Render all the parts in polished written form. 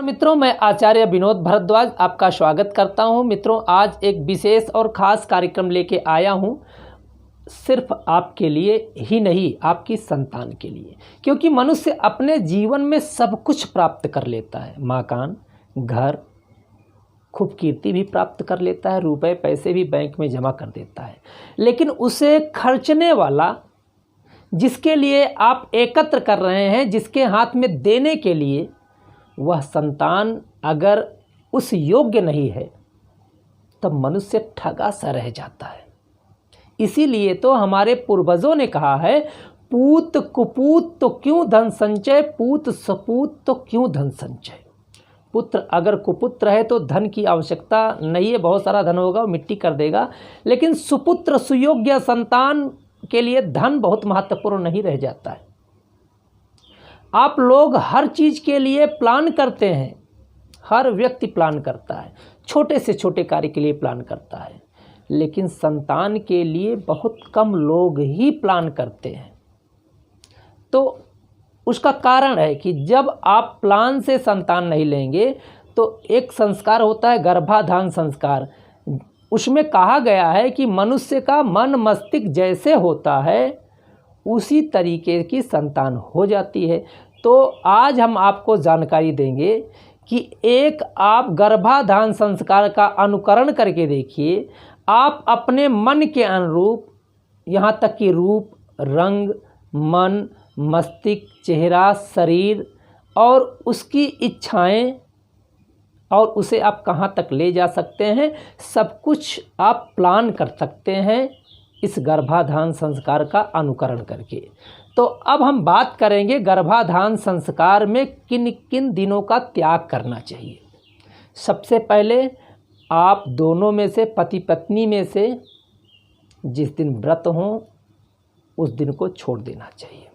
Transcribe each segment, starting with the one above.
मित्रों, मैं आचार्य विनोद भारद्वाज आपका स्वागत करता हूं। मित्रों, आज एक विशेष और ख़ास कार्यक्रम लेके आया हूं, सिर्फ आपके लिए ही नहीं, आपकी संतान के लिए। क्योंकि मनुष्य अपने जीवन में सब कुछ प्राप्त कर लेता है, मकान, घर, खूब कीर्ति भी प्राप्त कर लेता है, रुपए पैसे भी बैंक में जमा कर देता है, लेकिन उसे खर्चने वाला, जिसके लिए आप एकत्र कर रहे हैं, जिसके हाथ में देने के लिए, वह संतान अगर उस योग्य नहीं है तब मनुष्य ठगा सा रह जाता है। इसीलिए तो हमारे पूर्वजों ने कहा है, पूत कुपूत तो क्यों धन संचय, पूत सपूत तो क्यों धन संचय। पुत्र अगर कुपुत्र है तो धन की आवश्यकता नहीं है, बहुत सारा धन होगा वो मिट्टी कर देगा, लेकिन सुपुत्र सुयोग्य संतान के लिए धन बहुत महत्वपूर्ण नहीं रह जाता है। आप लोग हर चीज़ के लिए प्लान करते हैं, हर व्यक्ति प्लान करता है, छोटे से छोटे कार्य के लिए प्लान करता है, लेकिन संतान के लिए बहुत कम लोग ही प्लान करते हैं। तो उसका कारण है कि जब आप प्लान से संतान नहीं लेंगे तो एक संस्कार होता है गर्भाधान संस्कार। उसमें कहा गया है कि मनुष्य का मन मस्तिष्क जैसे होता है उसी तरीके की संतान हो जाती है। तो आज हम आपको जानकारी देंगे कि एक आप गर्भाधान संस्कार का अनुकरण करके देखिए, आप अपने मन के अनुरूप, यहाँ तक कि रूप, रंग, मन, मस्तिष्क, चेहरा, शरीर और उसकी इच्छाएं, और उसे आप कहाँ तक ले जा सकते हैं, सब कुछ आप प्लान कर सकते हैं इस गर्भाधान संस्कार का अनुकरण करके। तो अब हम बात करेंगे गर्भाधान संस्कार में किन किन दिनों का त्याग करना चाहिए। सबसे पहले आप दोनों में से, पति पत्नी में से, जिस दिन व्रत हो उस दिन को छोड़ देना चाहिए।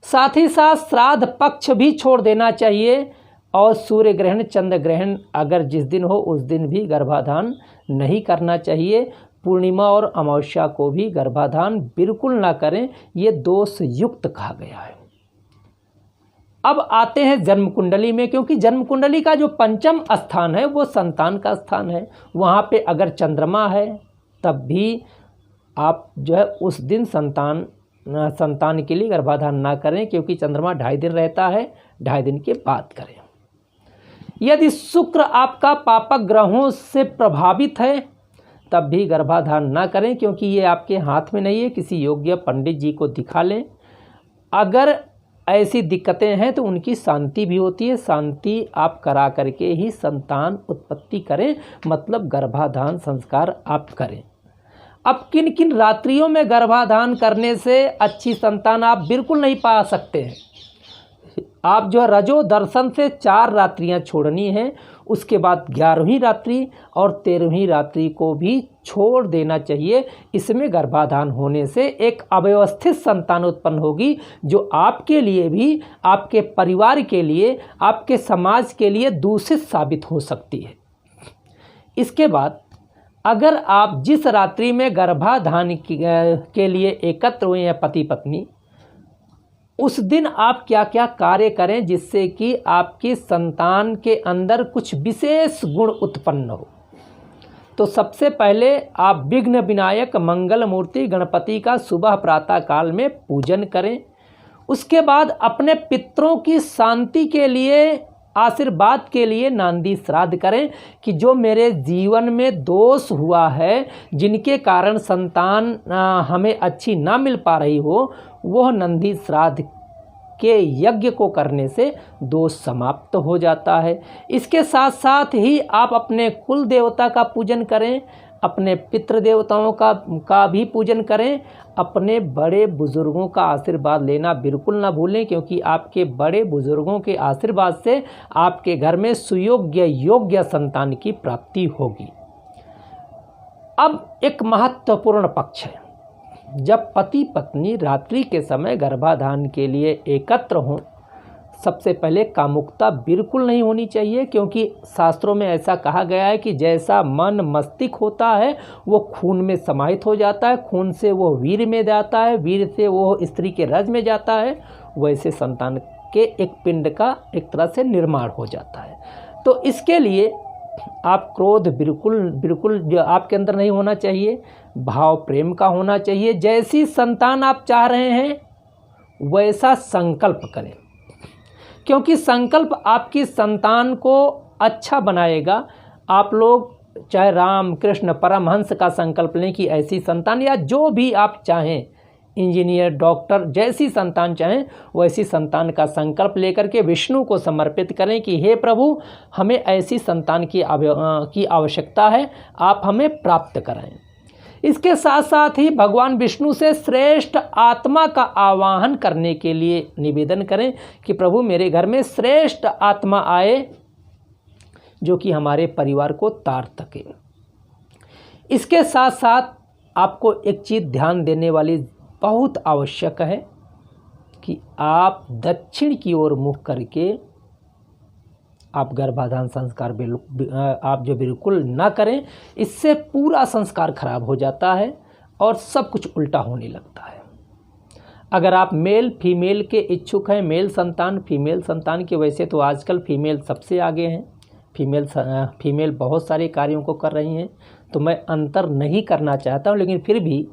साथ ही साथ श्राद्ध पक्ष भी छोड़ देना चाहिए, और सूर्य ग्रहण, चंद्र ग्रहण अगर जिस दिन हो उस दिन भी गर्भाधान नहीं करना चाहिए। पूर्णिमा और अमावस्या को भी गर्भाधान बिल्कुल ना करें, ये दोष युक्त कहा गया है। अब आते हैं जन्म कुंडली में, क्योंकि जन्म कुंडली का जो पंचम स्थान है वो संतान का स्थान है। वहाँ पे अगर चंद्रमा है तब भी आप जो है उस दिन संतान के लिए गर्भाधान ना करें, क्योंकि चंद्रमा 2.5 दिन रहता है, 2.5 दिन के बाद करें। यदि शुक्र आपका पापक ग्रहों से प्रभावित है तब भी गर्भाधान ना करें, क्योंकि ये आपके हाथ में नहीं है। किसी योग्य पंडित जी को दिखा लें। अगर ऐसी दिक्कतें हैं तो उनकी शांति भी होती है, शांति आप करा करके ही संतान उत्पत्ति करें, मतलब गर्भाधान संस्कार आप करें। अब किन किन रात्रियों में गर्भाधान करने से अच्छी संतान आप बिल्कुल नहीं पा सकते हैं। आप जो रजो दर्शन से 4 रात्रियां छोड़नी हैं, उसके बाद 11वीं रात्रि और 13वीं रात्रि को भी छोड़ देना चाहिए। इसमें गर्भाधान होने से एक अव्यवस्थित संतान उत्पन्न होगी, जो आपके लिए भी, आपके परिवार के लिए, आपके समाज के लिए दूषित साबित हो सकती है। इसके बाद अगर आप जिस रात्रि में गर्भाधान के लिए एकत्र हुए हैं पति पत्नी, उस दिन आप क्या क्या कार्य करें जिससे कि आपकी संतान के अंदर कुछ विशेष गुण उत्पन्न हो। तो सबसे पहले आप विघ्न विनायक मंगल मूर्ति गणपति का सुबह प्रातः काल में पूजन करें। उसके बाद अपने पितरों की शांति के लिए, आशीर्वाद के लिए नांदी श्राद्ध करें कि जो मेरे जीवन में दोष हुआ है, जिनके कारण संतान हमें अच्छी ना मिल पा रही हो, वह नंदी श्राद्ध के यज्ञ को करने से दोष समाप्त हो जाता है। इसके साथ साथ ही आप अपने कुल देवता का पूजन करें, अपने पितृ देवताओं का भी पूजन करें। अपने बड़े बुजुर्गों का आशीर्वाद लेना बिल्कुल ना भूलें, क्योंकि आपके बड़े बुजुर्गों के आशीर्वाद से आपके घर में सुयोग्य योग्य संतान की प्राप्ति होगी। अब एक महत्वपूर्ण पक्ष है, जब पति पत्नी रात्रि के समय गर्भाधान के लिए एकत्र हों, सबसे पहले कामुकता बिल्कुल नहीं होनी चाहिए, क्योंकि शास्त्रों में ऐसा कहा गया है कि जैसा मन मस्तिष्क होता है वो खून में समाहित हो जाता है, खून से वो वीर में जाता है, वीर से वो स्त्री के रज में जाता है, वैसे संतान आपके एक पिंड का एक तरह से निर्माण हो जाता है। तो इसके लिए आप क्रोध बिल्कुल जो आपके अंदर नहीं होना चाहिए, भाव प्रेम का होना चाहिए। जैसी संतान आप चाह रहे हैं वैसा संकल्प करें, क्योंकि संकल्प आपकी संतान को अच्छा बनाएगा। आप लोग चाहे राम कृष्ण परमहंस का संकल्प लें कि ऐसी संतान, या जो भी आप चाहें, इंजीनियर डॉक्टर, जैसी संतान चाहें वैसी संतान का संकल्प लेकर के विष्णु को समर्पित करें कि हे प्रभु, हमें ऐसी संतान की आवश्यकता है, आप हमें प्राप्त कराएं। इसके साथ साथ ही भगवान विष्णु से श्रेष्ठ आत्मा का आवाहन करने के लिए निवेदन करें कि प्रभु मेरे घर में श्रेष्ठ आत्मा आए जो कि हमारे परिवार को तार सके। इसके साथ साथ आपको एक चीज़ ध्यान देने वाली बहुत आवश्यक है कि आप दक्षिण की ओर मुख करके आप गर्भाधान संस्कार आप जो बिल्कुल ना करें। इससे पूरा संस्कार खराब हो जाता है और सब कुछ उल्टा होने लगता है। अगर आप मेल फीमेल के इच्छुक हैं, मेल संतान फीमेल संतान की, वैसे तो आजकल फीमेल सबसे आगे हैं, फीमेल बहुत सारे कार्यों को कर रही हैं, तो मैं अंतर नहीं करना चाहता हूँ, लेकिन फिर भी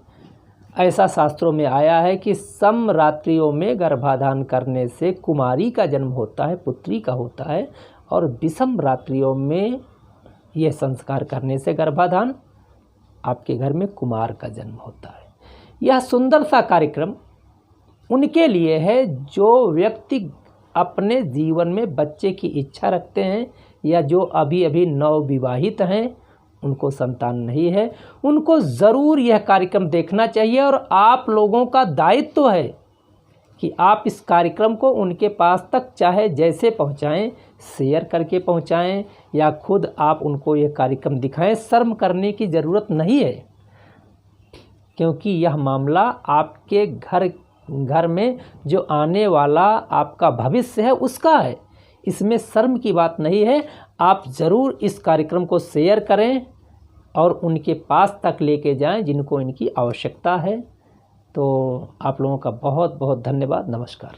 ऐसा शास्त्रों में आया है कि सम रात्रियों में गर्भाधान करने से कुमारी का जन्म होता है, पुत्री का होता है, और विषम रात्रियों में यह संस्कार करने से गर्भाधान आपके घर में कुमार का जन्म होता है। यह सुंदर सा कार्यक्रम उनके लिए है जो व्यक्ति अपने जीवन में बच्चे की इच्छा रखते हैं, या जो अभी अभी नवविवाहित हैं, उनको संतान नहीं है, उनको ज़रूर यह कार्यक्रम देखना चाहिए। और आप लोगों का दायित्व है कि आप इस कार्यक्रम को उनके पास तक चाहे जैसे पहुंचाएं, शेयर करके पहुंचाएं, या खुद आप उनको यह कार्यक्रम दिखाएं। शर्म करने की ज़रूरत नहीं है, क्योंकि यह मामला आपके घर में जो आने वाला आपका भविष्य है उसका है। इसमें शर्म की बात नहीं है। आप ज़रूर इस कार्यक्रम को शेयर करें और उनके पास तक लेके जाएं जिनको इनकी आवश्यकता है। तो आप लोगों का बहुत बहुत धन्यवाद। नमस्कार।